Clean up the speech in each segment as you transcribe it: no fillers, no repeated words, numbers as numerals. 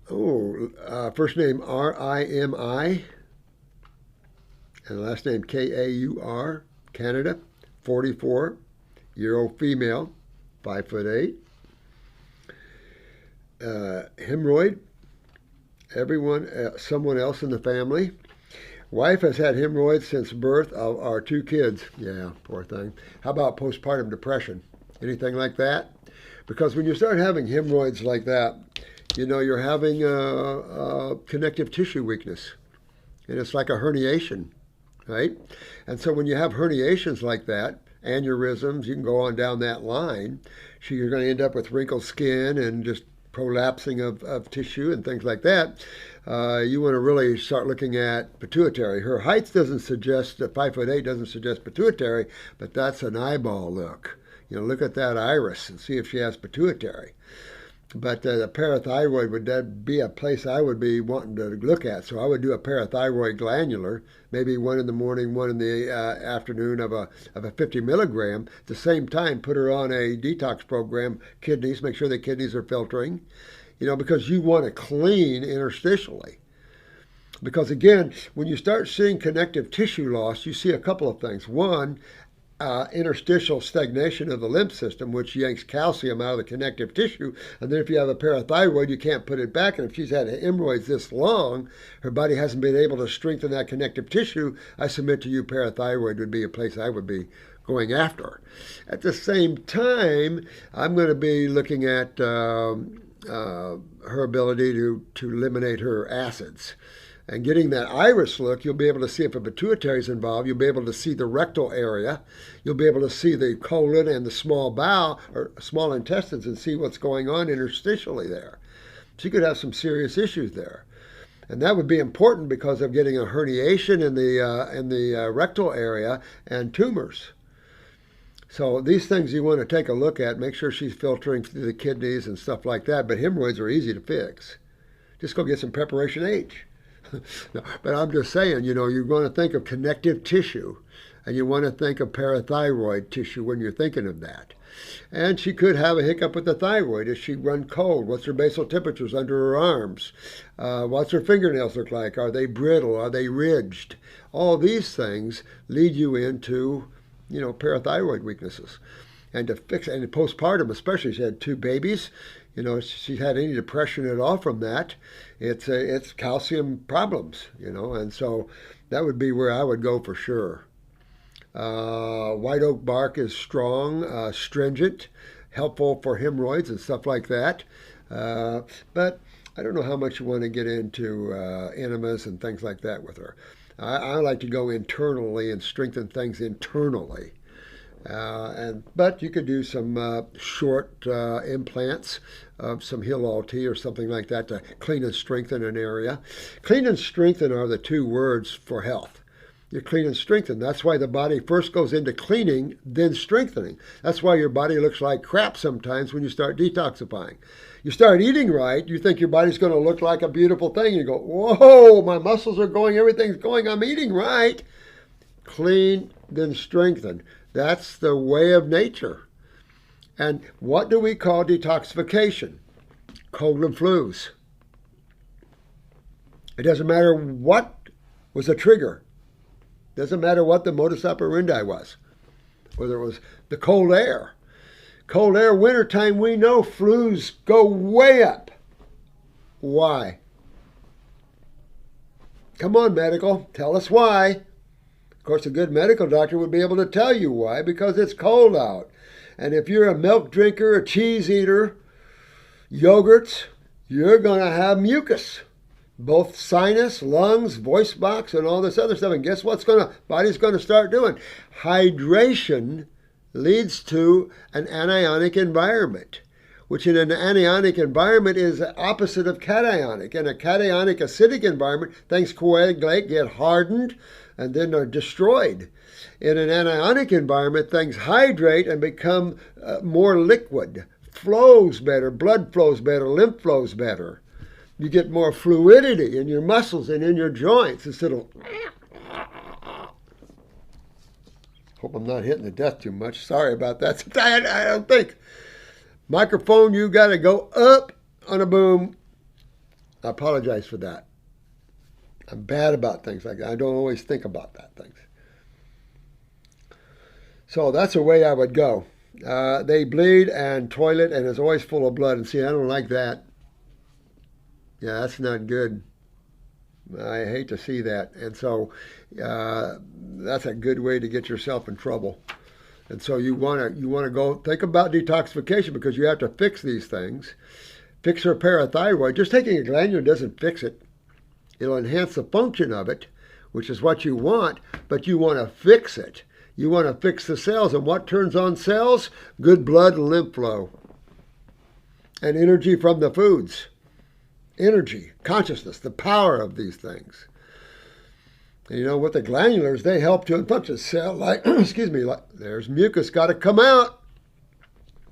First name R-I-M-I and last name K-A-U-R, Canada, 44-year-old female, 5'8". Hemorrhoid, everyone, someone else in the family. Wife has had hemorrhoids since birth of our two kids. Yeah, poor thing. How about postpartum depression? Anything like that? Because when you start having hemorrhoids like that, you know you're having a connective tissue weakness. And it's like a herniation, right? And so when you have herniations like that, aneurysms, you can go on down that line, so you're going to end up with wrinkled skin and just prolapsing of tissue and things like that. You want to really start looking at pituitary. Her height doesn't suggest, 5'8" doesn't suggest pituitary, but that's an eyeball look. You know, look at that iris and see if she has pituitary. But the parathyroid would that be a place I would be wanting to look at. So I would do a parathyroid glandular, maybe one in the morning, one in the afternoon of a 50 milligram. At the same time, put her on a detox program, kidneys, make sure the kidneys are filtering, you know, because you want to clean interstitially. Because again, when you start seeing connective tissue loss, you see a couple of things. One, interstitial stagnation of the lymph system, which yanks calcium out of the connective tissue. And then if you have a parathyroid, you can't put it back. And if she's had hemorrhoids this long, her body hasn't been able to strengthen that connective tissue. I submit to you, parathyroid would be a place I would be going after. At the same time, I'm going to be looking at her ability to eliminate her acids. And getting that iris look, you'll be able to see if a pituitary is involved. You'll be able to see the rectal area. You'll be able to see the colon and the small bowel or small intestines and see what's going on interstitially there. So you could have some serious issues there. And that would be important because of getting a herniation in the rectal area and tumors. So these things you want to take a look at. Make sure she's filtering through the kidneys and stuff like that. But hemorrhoids are easy to fix. Just go get some Preparation H. No, but I'm just saying, you know, you're going to think of connective tissue and you want to think of parathyroid tissue when you're thinking of that. And she could have a hiccup with the thyroid. Does she run cold? What's her basal temperatures under her arms? What's her fingernails look like? Are they brittle? Are they ridged? All these things lead you into, you know, parathyroid weaknesses. And to fix it, and postpartum especially, she had two babies. You know, if she had any depression at all from that, it's calcium problems, you know, and so that would be where I would go for sure. White oak bark is strong, stringent, helpful for hemorrhoids and stuff like that. But I don't know how much you want to get into enemas and things like that with her. I like to go internally and strengthen things internally. But you could do some short implants of some Hilal tea or something like that to clean and strengthen an area. Clean and strengthen are the two words for health. You clean and strengthen. That's why the body first goes into cleaning, then strengthening. That's why your body looks like crap sometimes when you start detoxifying. You start eating right, you think your body's going to look like a beautiful thing. You go, whoa, my muscles are going, everything's going, I'm eating right. Clean, then strengthen. That's the way of nature. And what do we call detoxification? Cold and flus. It doesn't matter what was the trigger. It doesn't matter what the modus operandi was. Whether it was the cold air. Cold air, wintertime, we know flus go way up. Why? Come on, medical, tell us why. Of course, a good medical doctor would be able to tell you why, because it's cold out. And if you're a milk drinker, a cheese eater, yogurts, you're going to have mucus. Both sinus, lungs, voice box, and all this other stuff. And guess what's body's going to start doing? Hydration leads to an anionic environment, which in an anionic environment is the opposite of cationic. In a cationic acidic environment, things coagulate, get hardened, and then are destroyed. In an anionic environment, things hydrate and become more liquid, flows better, blood flows better, lymph flows better. You get more fluidity in your muscles and in your joints instead of... Hope I'm not hitting the desk too much. Sorry about that. I don't think. Microphone, you got to go up on a boom. I apologize for that. I'm bad about things like that. I don't always think about that things. So that's the way I would go. They bleed and toilet and it's always full of blood. And see, I don't like that. Yeah, that's not good. I hate to see that. And so that's a good way to get yourself in trouble. And so you want to go think about detoxification because you have to fix these things. Fix her parathyroid. Just taking a glandular doesn't fix it. It'll enhance the function of it, which is what you want, but you want to fix it. You want to fix the cells. And what turns on cells? Good blood and lymph flow. And energy from the foods. Energy, consciousness, the power of these things. And you know, with the glandulars, they help to function. Cell, like, excuse me, like, there's mucus got to come out.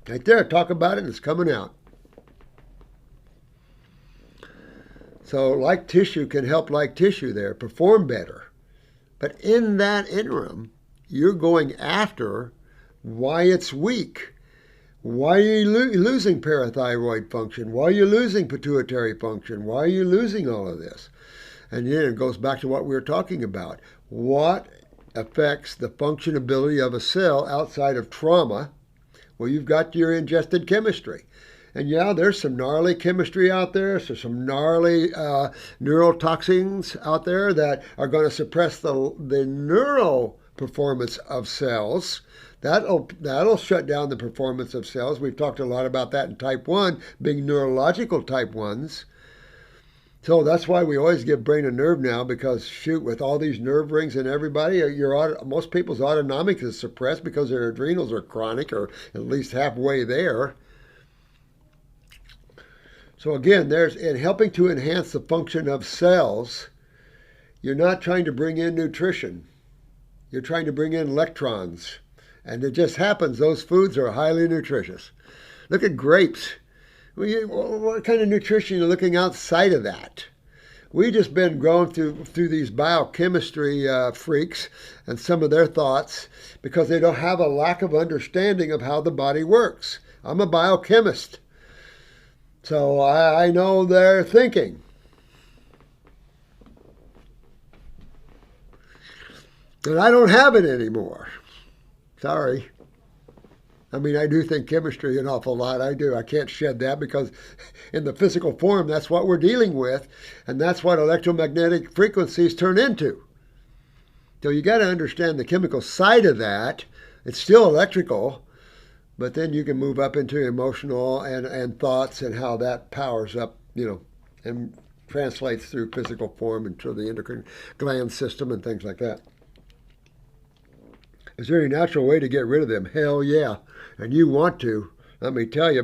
Right there, talk about it, and it's coming out. So like tissue can help like tissue there, perform better. But in that interim, you're going after why it's weak. Why are you losing parathyroid function? Why are you losing pituitary function? Why are you losing all of this? And then it goes back to what we were talking about. What affects the functionability of a cell outside of trauma? Well, you've got your ingested chemistry. And yeah, there's some gnarly chemistry out there. So some gnarly neurotoxins out there that are going to suppress the neural performance of cells. That'll shut down the performance of cells. We've talked a lot about that in type 1, being neurological type 1s. So that's why we always give brain and nerve now, because shoot, with all these nerve rings and everybody, most people's autonomic is suppressed because their adrenals are chronic or at least halfway there. So again, in helping to enhance the function of cells, you're not trying to bring in nutrition. You're trying to bring in electrons. And it just happens those foods are highly nutritious. Look at grapes. What kind of nutrition are you looking outside of that? We've just been going through these biochemistry freaks and some of their thoughts because they don't have a lack of understanding of how the body works. I'm a biochemist. So I know their thinking. And I don't have it anymore. Sorry. I mean, I do think chemistry an awful lot. I do. I can't shed that because in the physical form, that's what we're dealing with. And that's what electromagnetic frequencies turn into. So you got to understand the chemical side of that. It's still electrical, but then you can move up into emotional and thoughts and how that powers up, and translates through physical form into the endocrine gland system and things like that. Is there any natural way to get rid of them? Hell yeah. And you want to, let me tell you,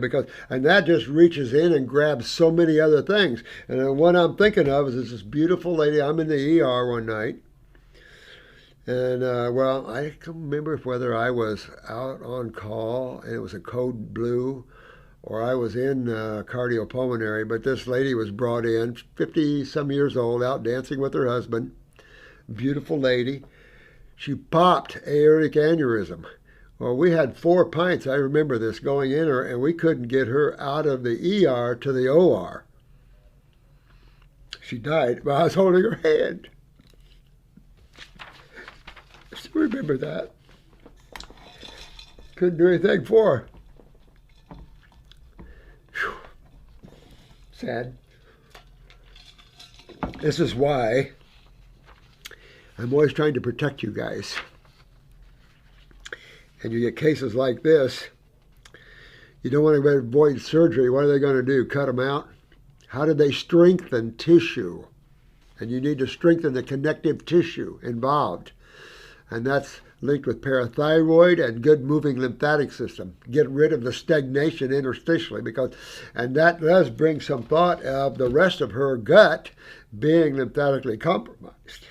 and that just reaches in and grabs so many other things. And what I'm thinking of is this beautiful lady. I'm in the ER one night. And, I can't remember whether I was out on call and it was a code blue or I was in cardiopulmonary. But this lady was brought in, 50-some years old, out dancing with her husband. Beautiful lady. She popped aortic aneurysm. Well, we had 4 pints, I remember this, going in her, and we couldn't get her out of the ER to the OR. She died while I was holding her hand. I still remember that. Couldn't do anything for her. Whew. Sad. This is why I'm always trying to protect you guys. And you get cases like this, you don't want to avoid surgery. What are they going to do? Cut them out? How do they strengthen tissue? And you need to strengthen the connective tissue involved. And that's linked with parathyroid and good moving lymphatic system. Get rid of the stagnation interstitially and that does bring some thought of the rest of her gut being lymphatically compromised,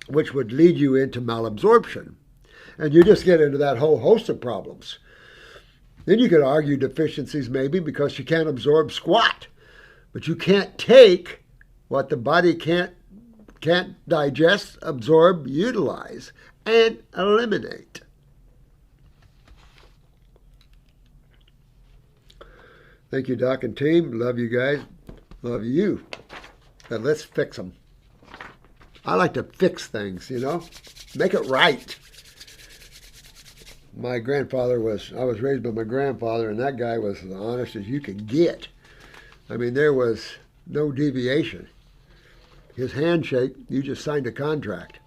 which would lead you into malabsorption. And you just get into that whole host of problems. Then you could argue deficiencies maybe because you can't absorb squat. But you can't take what the body can't digest, absorb, utilize, and eliminate. Thank you, Doc and team. Love you guys. of you. But let's fix them. I like to fix things, you know, make it right. My grandfather I was raised by my grandfather, and that guy was as honest as you could get. I mean, there was no deviation. His handshake, you just signed a contract.